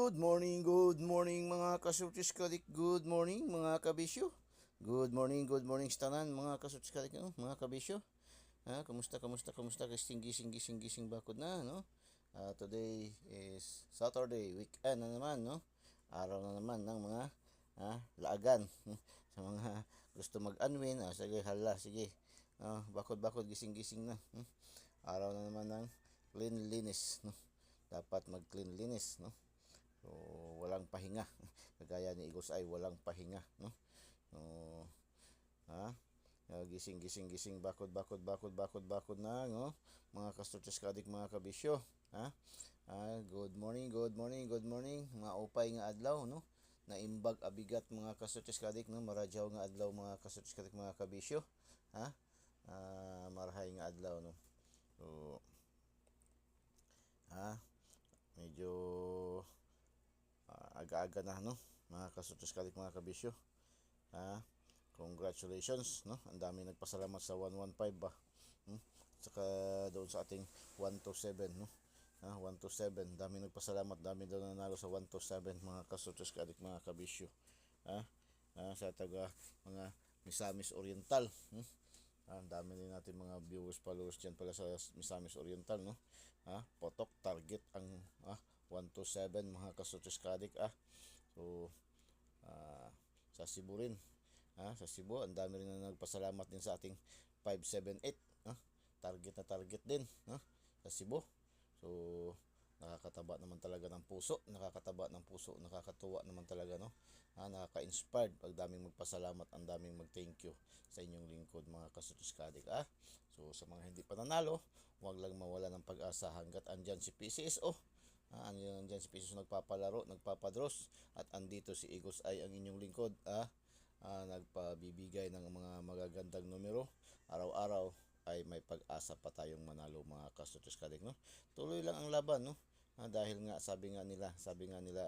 good morning mga kasultis kadik, good morning mga kabisyo. Good morning sa tanan mga kasultis kadik, no? Mga kabisyo. Kamusta, gising bakod na, no? Today is Saturday, weekend na naman, no? Araw na naman ng mga laagan. Sa mga gusto mag-unwind, sige, hala, sige. Bakod, gising na. Araw na naman ng cleanliness, no? Dapat mag-cleanliness, no? So, walang pahinga. Kagaya ni Igos ay walang pahinga, no? So, ha? Gising, bakod na, no? Mga kastudyos kadik, mga kabisyo, ha? Good morning. Mga upay nga adlaw, no? Naimbag abigat mga kastudyos kadik, no? Maradyaw nga adlaw mga kastudyos kadik, mga kabisyo, ha? Marahay nga adlaw, no? So, medyo aga-aga na, no? Mga kasutos kadik, mga kabisyo, congratulations, no? Ang dami nagpasalamat sa 115 ba, saka doon sa ating 127, no? 127, dami nagpasalamat, dami daw nanalo sa 127 mga kasutos kadik, mga kabisyo, sa taga mga Misamis Oriental, ang dami din natin mga viewers, followers dyan pala sa Misamis Oriental, no? Potok target ang 127 mga kasutos kadik. So sa Cebu rin, sa Cebu ang dami rin na nagpasalamat din sa ating 578, target din, sa Cebu. So nakakataba naman talaga ng puso, nakakatuwa naman talaga, no? Nakaka-inspired pag daming magpasalamat, ang daming mag-thank you sa inyong lingkod mga kasutos kadik. So sa mga hindi pa nanalo, huwag lang mawala ng pag-asa hanggat andyan si PCSO. Andyan si PCSO nagpapalaro, nagpapadros, at andito si Igos ay ang inyong lingkod, nagpabibigay ng mga magagandang numero. Araw-araw ay may pag-asa pa tayong manalo mga kasutos kadik, no? Tuloy lang ang laban, no? Dahil nga sabi nga nila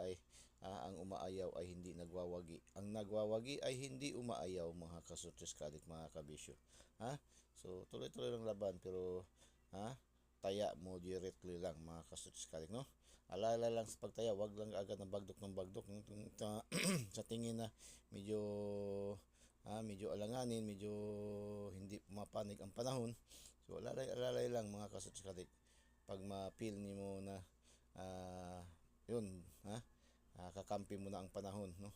ay ang umaayaw ay hindi nagwawagi. Ang nagwawagi ay hindi umaayaw mga kasutos kadik, mga kabisyo. So tuloy-tuloy lang laban, pero taya moderately lang mga kasutos kadik, no? Alala lang sa pagtaya, wag lang agad ng bagdok sa tingin na medyo alanganin, medyo hindi pumapanig ang panahon. So alalay lang mga kasutos kadik. Pag ma-feel mo na yun, kakampi mo na ang panahon, no?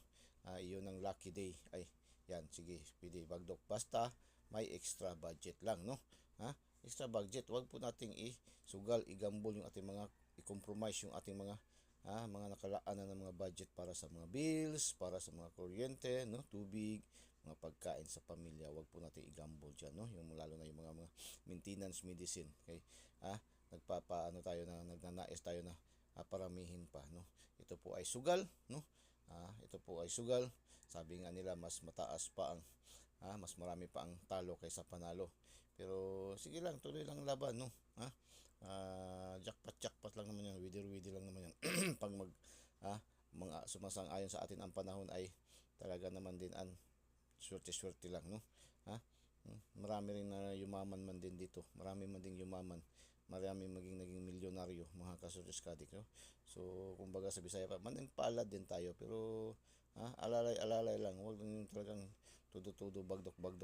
Iyon ang lucky day, ay yan, sige, pwede bagdok, basta may extra budget lang, no? Extra budget, wag po nating isugal, igambol yung ating mga, i-compromise yung ating mga nakalaan na ng mga budget para sa mga bills, para sa mga kuryente, no? Tubig, mga pagkain sa pamilya. Wag po nating igambol dyan, no? Yung lalo na yung mga maintenance medicine, okay? Nagnanais tayo na paramihin pa, no? Ito po ay sugal, no? Sabi nga nila, mas mataas pa ang mas marami pa ang talo kaysa panalo. Pero sige lang, tuloy lang laban, no? Jackpot lang naman yan, widi lang naman yan. Pag mga sumasang-ayon sa atin ang panahon ay talaga naman din ang swerte lang, no? Marami rin na yumaman man din dito, marami man ding yumaman, marami naging milyonaryo mga kasutos kadik, no? So kumbaga sa Bisaya pa, maning palad din tayo, pero alalay lang, huwag lang yung talagang tudo bagdok, huwag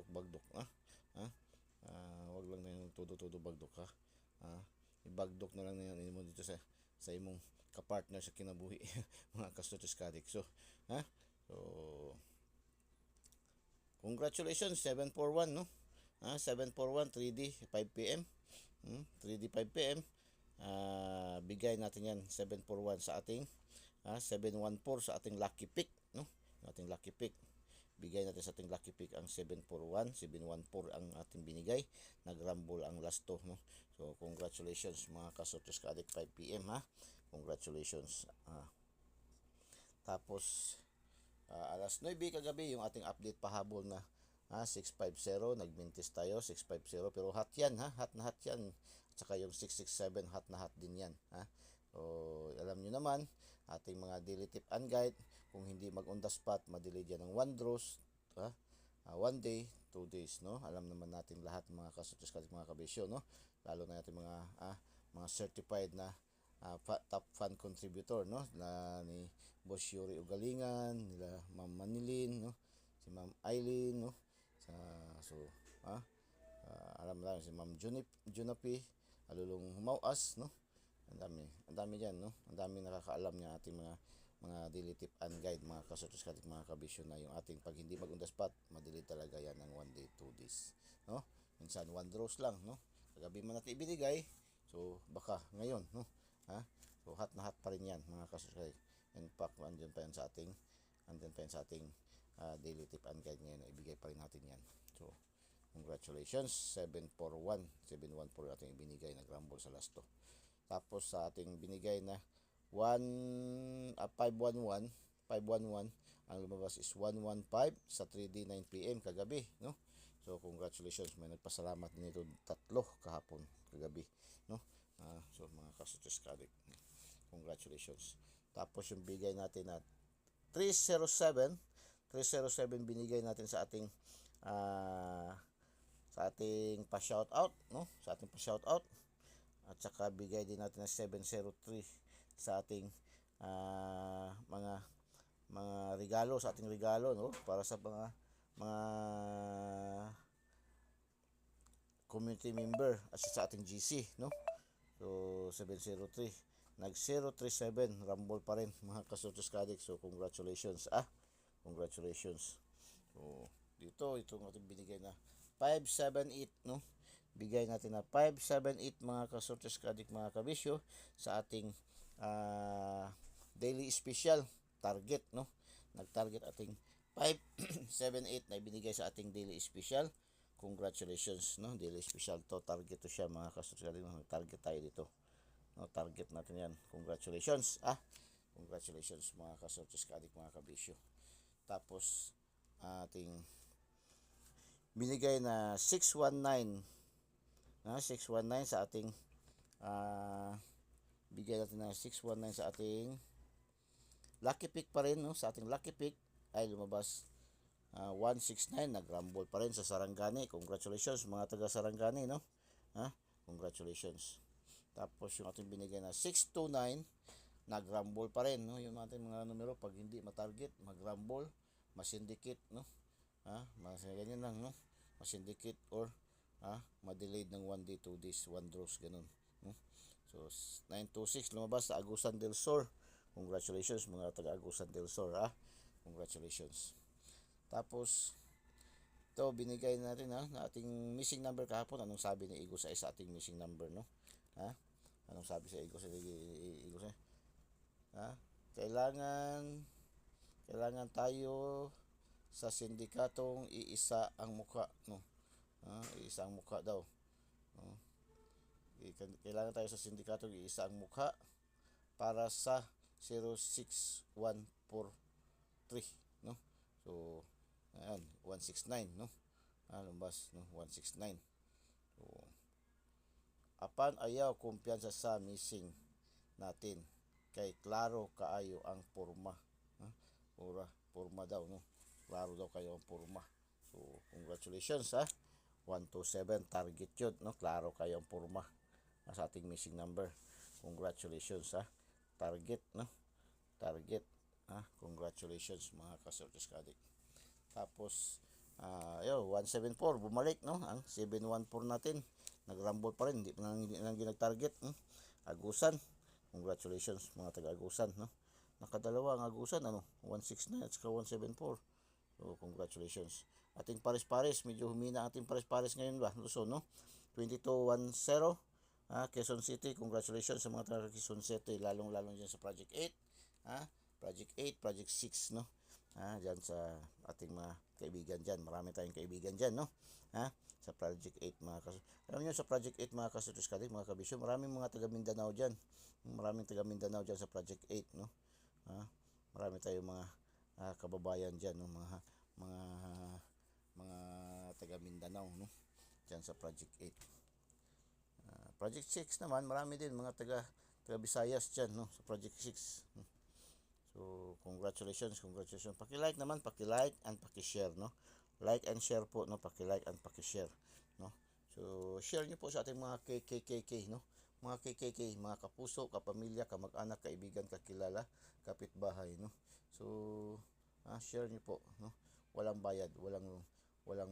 lang na yung tudo bagdok, ibagdok na lang na yan mo dito sa imong kapartner sa kinabuhi mga kasutos kadik. So congratulations, 741, no? 741, 3D 5pm, 3D 5pm. Bigay natin yan 741 sa ating 714 sa ating lucky pick, no? Ating lucky pick, bigay natin sa ating lucky pick ang 741, 714 ang ating binigay. Nagrumble ang last to, no? So congratulations mga kasutos kadik, 5pm, congratulations. Tapos alas 9 kagabi yung ating update pahabol na 650, nagmintis tayo 650, pero hot yan, hot na hot yan. At saka yung 667, hot na hot din yan, So alam nyo naman ating mga daily tip and guide, kung hindi mag on the spot, madelay yan ng 1 draws, 1 day, 2 days, no? Alam naman natin lahat mga kasutos kadik, mga kabisyo, no? Lalo na natin mga certified na top fan fan contributor, no, na ni Boss Yuri Ugalingan, nila Ma'am Manilin, no, si Ma'am Eileen, no, sa so alam lang si Ma'am Junapi, Alulong Humawas, no. Ang dami diyan, no. Ang dami nakakaalam niya ating mga daily tip and guide, mga kasutos katik, mga kabisyo, na yung ating pag hindi mag on the spot, madali talaga yan ng 1 day 2 days, no. Minsan 1 draws lang, no. Kagabi man natin ibinigay, so baka ngayon, no. So hot na hot pa rin yan, mga kasutos katik. In fact, andyan pa yan sa ating daily tip and guide ngayon, na ibigay pa rin natin yan. So congratulations, 741 714 ating ibinigay, nag-rumble sa last 2. Tapos sa ating binigay na 511, ang lumabas is 115 sa 3D 9 PM kagabi, no. So congratulations, may nagpasalamat nito 3 kahapon kagabi, no. So mga kasutos kadik, congratulations. Tapos yung bigay natin na 307 binigay natin sa ating pa-shout out, no, sa ating pa-shout out. At saka bigay din natin na 703 sa ating mga regalo, sa ating regalo, no, para sa mga community member at sa ating GC, no. So 703, nag 037, rumble pa rin, mga kasutos kadik. So congratulations, congratulations. So dito itong ating binigay na 578, no, bigay natin na 578, mga kasutos kadik, mga kabisyo, sa ating daily special target, no. Nag-target ating 578 na ibinigay sa ating daily special. Congratulations, no, daily special to, target to siya, mga kasutos kadik. Nag-target tayo dito, no, target natin yan. Congratulations, congratulations, mga kasutos kadik, mga kabisyo. Tapos ating binigay na 619, 619 sa ating bigay natin na 619 sa ating lucky pick pa rin, no. Sa ating lucky pick ay lumabas 169, nag-rumble pa rin sa Sarangani. Congratulations, mga taga Sarangani, no. Congratulations. Tapos yung ating binigay na 629, nag-rumble pa rin, no. Yung ating mga numero, pag hindi matarget, mag-rumble, masindicate, no. Mas ganyan lang, no, masindicate or ma-delayed ng 1 day 2 days, 1 draws, ganun, no? So 926 lumabas sa Agusan del Sur. Congratulations, mga taga Agusan del Sur, congratulations. Tapos ito binigay natin, na ating missing number kahapon. Anong sabi ni Igos ay sa ating missing number, no? Anong sabi sa Igos kailangan tayo sa sindikatong iisa ang mukha, no. Iisa ang mukha daw, no? Kailangan tayo sa sindikatong iisa ang mukha para sa 06143, no. So ayan, 169, no, lumbas, no, 169. So apan ayaw kumpiyansa sa missing natin, kay klaro kaayo ang porma, porma daw, no, klaro daw kayo ang porma. So congratulations, 127 target yun, no, klaro kayo ang porma sa ating missing number. Congratulations, target, no, target, congratulations, mga kasutos kadik. Tapos 174 bumalik, no, ang 714 natin, nag-rumble pa rin, hindi pa nang ginag-target, Agusan. Congratulations, mga taga-Agusan, no. Nakadalawa ang Agusan, 169 at saka 174. So congratulations. Ating pares-pares, medyo humina ating pares-pares ngayon ba, Luzon, no. 2210, Quezon City. Congratulations sa mga taga Quezon City, lalong-lalong dyan sa Project 8, Project 8, Project 6, no. Dyan sa ating mga kaibigan dyan, marami tayong kaibigan dyan, no. Sa Project 8, mga kasutos. Alam nyo, sa Project 8, mga kasutos kadik, mga kabisyo, maraming mga taga Mindanao dyan. Maraming taga Mindanao dyan sa Project 8, no. Marami tayong mga kababayan dyan, no, mga taga Mindanao, no, dyan sa Project 8. Project 6 naman, marami din mga taga Visayas dyan, no, sa Project 6. So congratulations. Paki-like naman, paki-like and paki-share, no. Like and share po, no, paki-like and paki-share, no. So share niyo po sa ating mga KKKK, no, mga KKK, mga kapuso, kapamilya, kamag-anak, kaibigan, kakilala, kapitbahay, no? So, share niyo po, no? Walang bayad, walang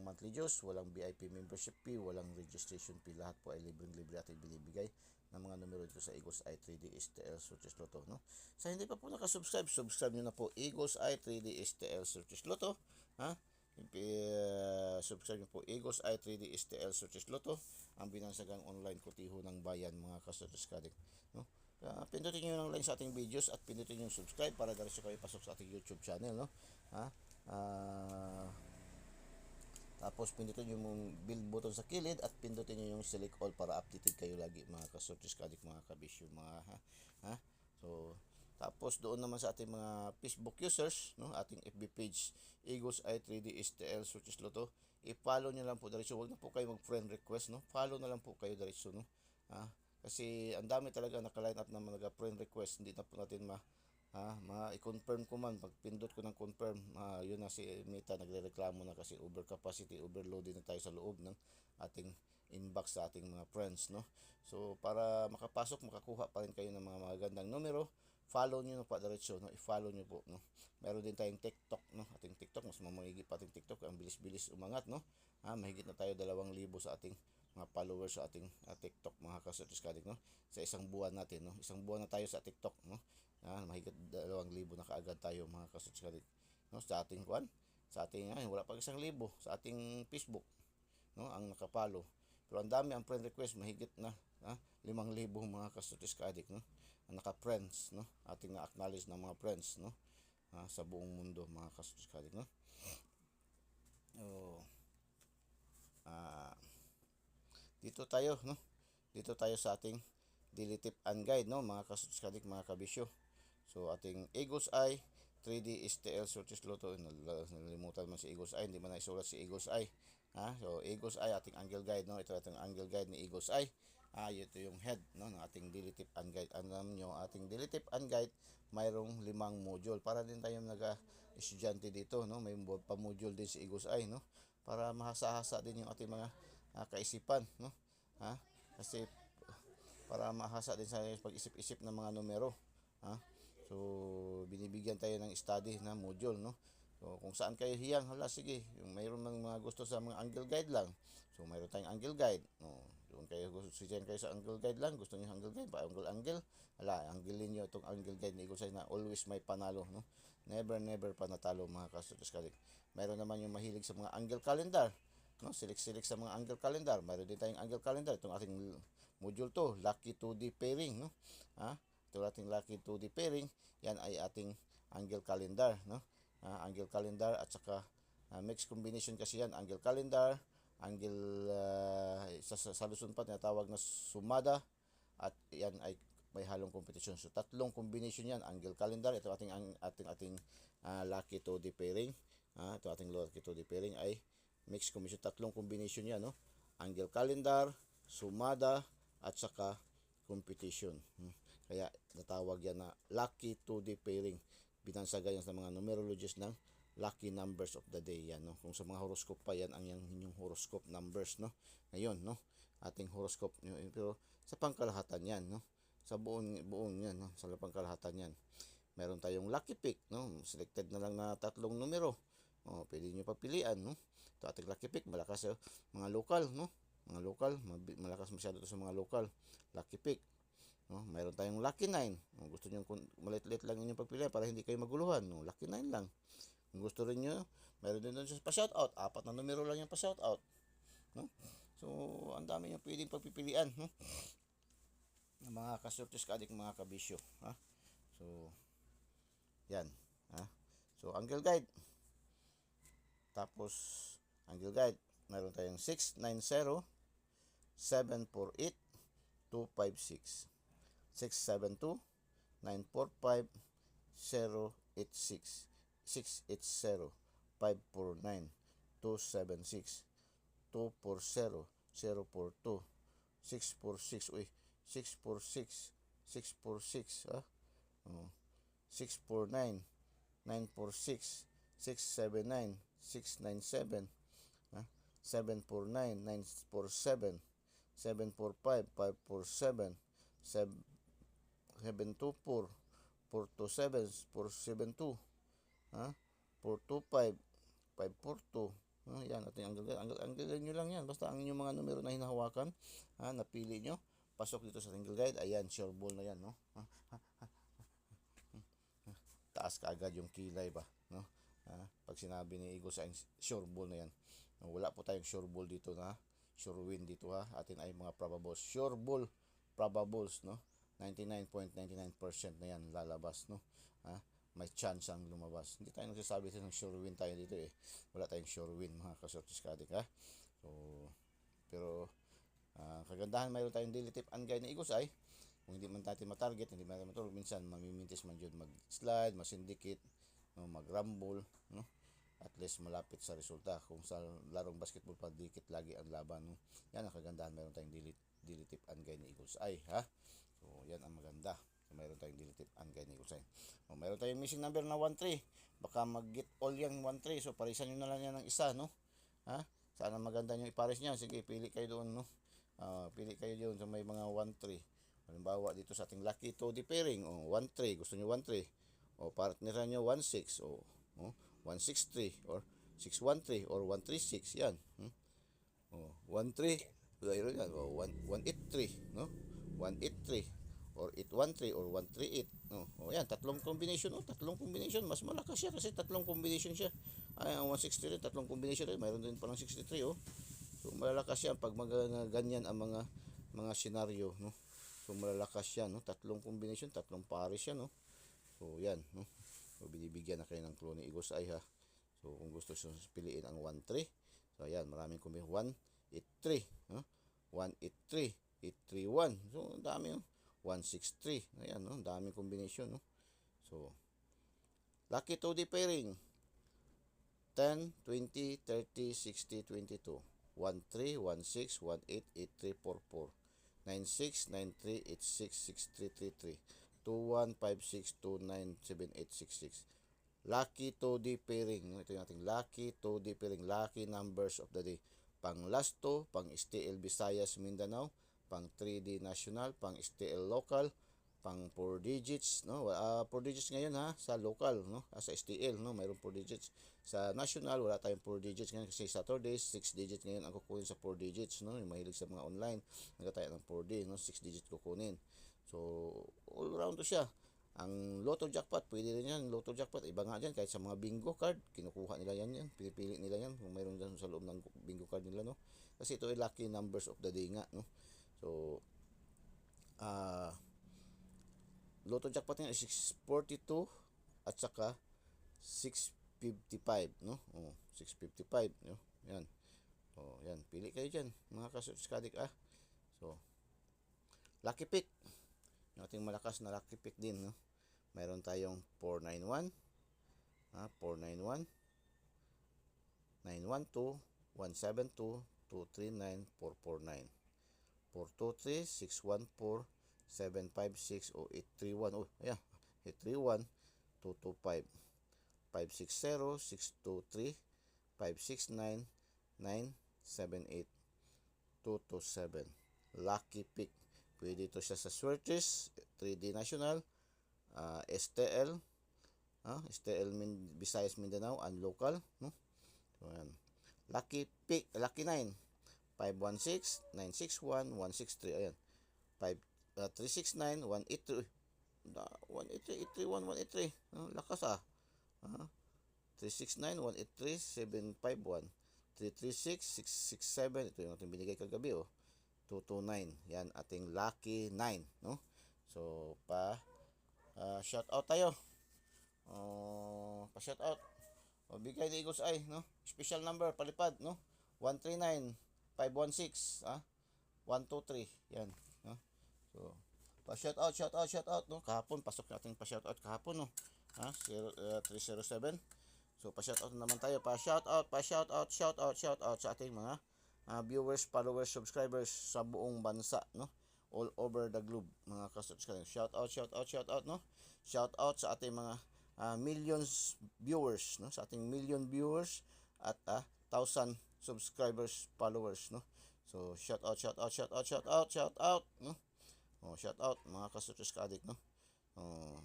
monthly dues, walang VIP membership fee, walang registration fee. Lahat po ay libreng-libre at ibinibigay ng mga numero dito sa Eagles Eye 3D STL Searches Lotto, no? Sa hindi pa po nakasubscribe, subscribe niyo na po Eagles Eye 3D STL Searches Lotto, ha? Subscribe niyo po Eagles Eye 3D STL Searches Lotto, ang binansagang online kutiho ng bayan, mga ka-Searches Kadik, no? Pindutin niyo lang sa ating videos at pindutin niyo yung subscribe para diretso kayo pasok sa ating YouTube channel, no? Ha? Tapos pindutin niyo yung bell button sa kilid at pindutin niyo yung select all para updated kayo lagi, mga ka-Searches Kadik, mga kabisyo, mga ha? So, tapos doon naman sa ating mga Facebook users, no, ating FB page Eagles Eye 3D STL Searches Lotto, i-follow niyo lang po diretso. Huwag na po kayo mag-friend request, no? Follow na lang po kayo diretso, no? Kasi ang dami talaga naka-line up na mga friend request, hindi na po natin i-confirm ko man, pag pindot ko ng confirm, yun na si Meta nagrereklamo na kasi over capacity, overloaded na tayo sa loob ng ating inbox sa ating mga friends, no? So para makapasok, makakuha pa rin kayo ng mga magagandang numero, follow niyo na po diretso, no? I-follow niyo po, no? Meron din tayong TikTok, no? Ating TikTok, mas mamahigit pa ating TikTok, ang bilis-bilis umangat, no? Mahigit na tayo 2,000 sa ating mga followers sa ating TikTok, mga ka-Searches Kadik, no? Sa isang buwan natin, no? Isang buwan na tayo sa TikTok, no? Mahigit 2,000 na kaagad tayo, mga ka-Searches Kadik, no? Sa ating sa ating wala pa 1,000 sa ating Facebook, no? Ang nakapalo. Pero ang dami ang friend request, mahigit na 5,000 mga ka-Searches Kadik, no? Ang naka-friends, no? Ating na-acknowledge ng mga friends, no? Sa buong mundo, mga ka-Searches Kadik, no? Dito tayo, no? Dito tayo sa ating daily tip and guide, no, mga ka-Searches Kadik, mga kabisyo. So ating Eagles Eye 3D STL Searches Lotto, nalimutan man si Eagles Eye, hindi man naisulat si Eagles Eye. So Eagles Eye, ating angle guide, no? Ito ating angle guide ni Eagles Eye. Ito yung head, no, ng ating daily tip and guide. Alam nyo, ating daily tip and guide mayroong 5 module para din tayong estudyante dito, no? May pa module din si Eagles Eye, no? Para mahasa-hasa din yung ating mga kaisipan, no? Kasi para mahasa din sa pag-isip-isip ng mga numero, so binibigyan tayo ng study na module, no? So kung saan kayo hiyang, hala sige, yung mayroon ng mga gusto sa mga angle guide lang, so mayroon tayong angle guide, no? Kung kayo gusto kayo sa angle guide lang, gusto niyo angle guide, pa angle, hala, angle niyo itong angle guide ni Eagles Eye na always may panalo, no? Never pa natalo, mga ka-Searches Kadik. Mayroon naman yung mahilig sa mga angle calendar, no? Select sa mga angle calendar. Mayroon din tayong angle calendar, itong ating module 2, lucky 2D pairing, no? Ito ating lucky 2D pairing, yan ay ating angle calendar, no? Angle calendar at saka mixed combination kasi yan, angle calendar, angle sa Luzon pa tinatawag na sumada, at yan ay may halong kompetisyon. So tatlong combination yan, angle calendar, ito ating lucky 2D pairing. Ito ating lucky 2D pairing ay mixed combination, tatlong combination yan, no? Angle calendar, sumada, at saka competition. Kaya natawag yan na lucky 2D pairing. Binansaga yan sa mga numerologists ng lucky numbers of the day, yan, no? Kung sa mga horoscope pa, yan ang inyong horoscope numbers, no? Ngayon, no, ating horoscope, pero sa pangkalahatan yan, no? Sa buong yan, no? Sa pangkalahatan yan, meron tayong lucky pick, no? Selected na lang na tatlong numero. Pwede nyo papilian, no? Ito ating lucky pick, malakas sa mga local, no? Mga local, malakas masyado ito sa mga local. Lucky pick, no? Mayroon tayong lucky 9. Kung gusto niyo malit-lit lang inyong pagpilian para hindi kayo maguluhan, no? Lucky 9 lang. Kung gusto rin niyo, mayroon din doon sa pa-shoutout. 4 na numero lang yung pa-shoutout, no? So, ang dami yung pwedeng pagpipilian, no? Mga ka-Searches Kadik, mga kabisyo, So, yan, So, angle guide. Tapos, angle guide, mayroon tayong 690, 748, 256, 672, 945, 086, 680, 549, 276, 240, 042, 646, 646, 646, 649, 946, 679, 697, 749, 947, 745, 547, 724, 427, 472, ha? 425, 542. Yan, at ang galing nyo lang yan. Basta ang inyong mga numero na hinahawakan, napili nyo, pasok dito sa single guide. Ayan, sure ball na yan, no? Taas ka agad yung kilay ba, no? Pag sinabi ni Eagle Sign, sure ball na yan. Wala po tayong sure ball dito na sure win dito, ha. Atin ay mga probables. Sure ball, probables, no? 99.99% na yan lalabas, no? May chance ang lumabas. Hindi tayo nagsasabi ng sure win tayo dito eh. Wala tayong sure win, mga kasortis kadik, ha. So, pero kagandahan, mayroon tayong daily tip and guide na Eagles ay kung hindi man natin matarget, hindi man natin matulog, minsan mamimintis man yun mag-slide, masindicate, no, mag-rumble, no? At least malapit sa resulta. Kung sa larong basketball pa, dikit lagi ang laban, no? Yan ang kagandahan, mayroon tayong daily tip and guide ni Eagles ay, ha. So, yan ang maganda. So, mayroon tayong daily tip and guide ni Eagles ay. So, mayroon tayong missing number na 1-3. Baka mag-get all yung 1-3. So, parisan nyo na lang yan ng isa, no? Sana maganda nyo ipares niya. Sige, pili kayo doon, no? Pili kayo doon sa may mga 1-3. Halimbawa, dito sa ating lucky 2D pairing, 1-3. Gusto nyo 1-3. Partneran nyo 1-6. 1-6-3 or 6-1-3 or 1-3-6. Yan. 1-3. Mayroon yan. 1-8-3. No? 1-8-3 or 8-1-3 or 1-3-8. No? Yan, tatlong combination. Tatlong combination. Mas malakas siya kasi tatlong combination siya. Ang 1-6-3 rin, tatlong combination rin. Mayroon din palang 63. So, malalakas yan pag ganyan ang mga senaryo. No? So, malalakas yan. No? Tatlong combination, tatlong pares yan. No? So, yan. No? So, binibigyan na kayo ng clue ni Eagles Eye, ha. So, kung gusto nyo piliin ang 1-3. So, ayan, maraming combination. 1-8-3. 1-8-3. 8-3-1. So, ang dami, 1-6-3. Ayan, no? Ang daming combination, no? So, lucky 2D pairing. 10, 20, 30, 60, 22. 1-3, 1-6, 1-8, 8-3, 4-4. 9-6, 9-3, 8-6, 6-3, 3-3. 2-1, 5-6, 2-9, 7-8, 6-6. Lucky 2D pairing. Ito yung ating lucky 2D pairing. Lucky numbers of the day. Pang last 2, pang STL Visayas Mindanao, pang 3D national, pang STL local, pang 4 digits, no? 4 digits ngayon, ha, sa local, no? Sa STL, no, mayroong 4 digits. Sa national wala tayong 4 digits ngayon kasi Saturday 6 digits ngayon ang kukunin sa 4 digits, no? Yung mahilig sa mga online, nagtatayo ng 4D, no? 6 digits kukunin. So, all around to siya. Ang Lotto Jackpot, pwede rin yan. Lotto Jackpot, iba nga dyan. Kahit sa mga bingo card, kinukuha nila yan. Pinipili nila yan kung mayroon dyan sa loob ng bingo card nila, no? Kasi ito ay lucky numbers of the day nga, no? So, Lotto Jackpot nga 642 at saka 655, no? 655, no? Yan. Yan. Pili kayo dyan, mga kaskadik, So, lucky pick. Yung ating malakas na lucky pick din, no? Mayroon tayong 491, 491, 912, 172, 239, 449, 423, 614, 756, 831. Ayan, 831, 225, 560, 623, 569, 978, 227. Lucky pick. Pwede ito siya sa Swertres, 3D National, STL, STL Visayas Mindanao, and local, no? So, ayan. Lucky pick, lucky 9, 516, 961, 163, ayan. 369, 183, 183, 831, 183, lakas, 369, 183, 751, 336, 667, ito yung ating binigay kagabi, 229. Yan ating lucky 9, no? So, shout out tayo. Pa shout out. Bigay ni Eagles Eye, no? Special number palipad, no? 139 516, 123. Yan, no? So, shout out, no? Kahapon pasok natin shout out kahapon, no? 307. So, shout out naman tayo. Shout out sa ating mga viewers, followers, subscribers sa buong bansa, no? All over the globe, mga ka-subscribers. Shout out, no? Shout out sa ating mga millions viewers, no? Sa ating million viewers at 1,000 subscribers, followers, no? So, shout out, no? Shout out mga Kasutres Ka-Addict, no? Oh,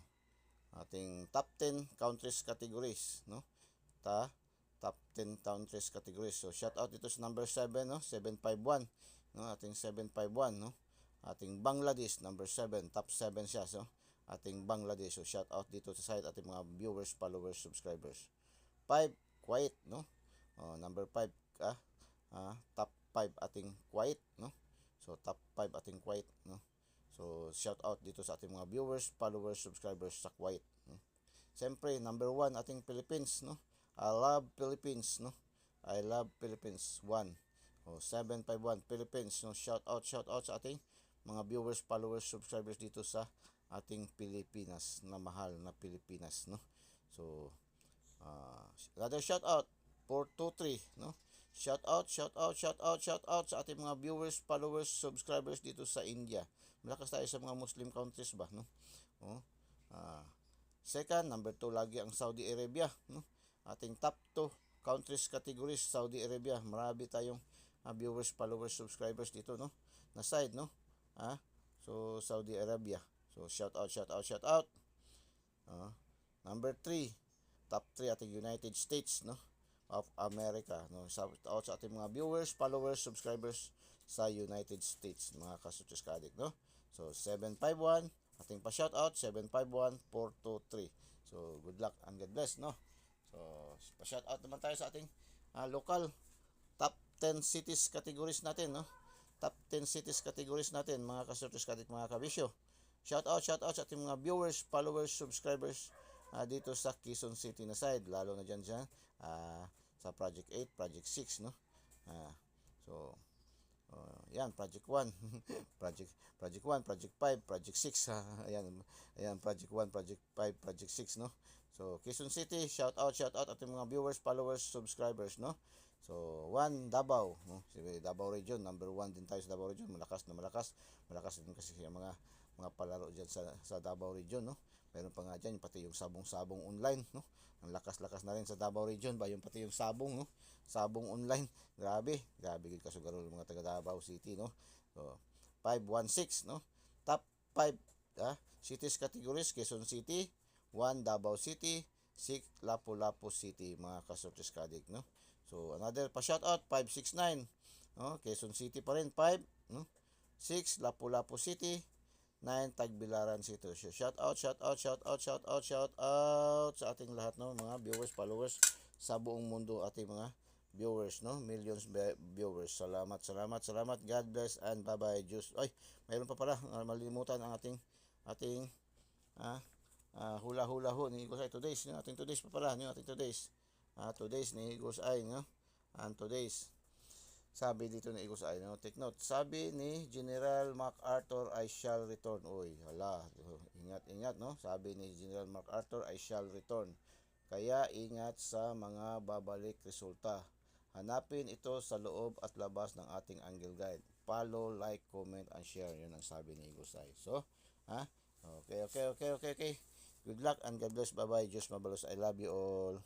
ating top 10 countries categories, no? Top 10 countries categories. So shout out dito sa number 7, no? 751, no? Ating 751, no? Ating Bangladesh number 7, top 7 siya. So ating Bangladesh. So shout out dito sa site ating mga viewers, followers, subscribers. 5 Kuwait, no? Number 5, top 5 ating Kuwait, no? So top 5 ating Kuwait, no? So shout out dito sa ating mga viewers, followers, subscribers sa Kuwait, no? Siyempre, number 1 ating Philippines, no? I love Philippines, no? I love Philippines 1. 751 Philippines, no? Shout out sa ating mga viewers, followers, subscribers dito sa ating Pilipinas, na mahal na Pilipinas, no? So another shout out 423, no? Shout out sa ating mga viewers, followers, subscribers dito sa India. Malakas tayo sa mga Muslim countries ba, no? Second, number 2 lagi ang Saudi Arabia, no? Ating top 2 countries categories, Saudi Arabia. Marami tayong viewers, followers, subscribers dito, no? Na side, no? So Saudi Arabia. So shout out. Number 3, top 3 ating United States, no? Of America, no? Shout out sa ating mga viewers, followers, subscribers sa United States, mga Kasutres Ka-Addict, no? So 751 ating pa-shout out 751-423. So good luck and God bless, no? So pa-shout out naman tayo sa ating local top 10 cities categories natin, no? Top 10 cities categories natin, mga Kasutres Ka-Addict, mga kabisyo. Shout out sa ating mga viewers, followers, subscribers dito sa Quezon City na side, lalo na dyan sa Project 8, Project 6, no? So yan, Project 1, Project 1, Project 5, Project 6, ayan, Project 1, Project 5, Project 6, no? So Quezon City, shout out ating mga viewers, followers, subscribers, no? So 1 Davao, no? Si Davao Region, number 1 din tayo sa Davao Region, malakas din kasi yung mga palaro diyan sa Davao Region, no? Meron pa nga diyan pati yung sabong online, no? Ang lakas na rin sa Davao Region ba, yung pati yung sabong, no? Sabong online, grabe gid kasugaro ng mga taga Davao City, no? So 516, no? Top 5 cities categories, Quezon City, 1 Davao City, 6 Lapu-Lapu City, mga Kasutres Ka-Addict, no? So another pa shout out 569, no? Quezon City pa rin 5, no? 6 Lapu-Lapu City, 9 Tagbilaran City. So, shout out sa ating lahat, no, mga viewers, followers sa buong mundo, ating mga viewers, no, millions viewers. Salamat. God bless and bye bye. Juice. Ay, mayroon pa pala, malilimutan ang ating hula ho ni Igos ay today's, no, ating today's pa pala, no, ating today's. Today's ni Igos ay, no, and today's. Sabi dito ni Igos ay, no, take note. Sabi ni General MacArthur, I shall return. Uy, hala, ingat, no? Sabi ni General MacArthur, I shall return. Kaya ingat sa mga babalik resulta. Hanapin ito sa loob at labas ng ating Angle Guide. Follow, like, comment, and share. Yun ang sabi ni Igos ay. So, Okay. Good luck and God bless. Bye-bye. Diyos mabalos. I love you all.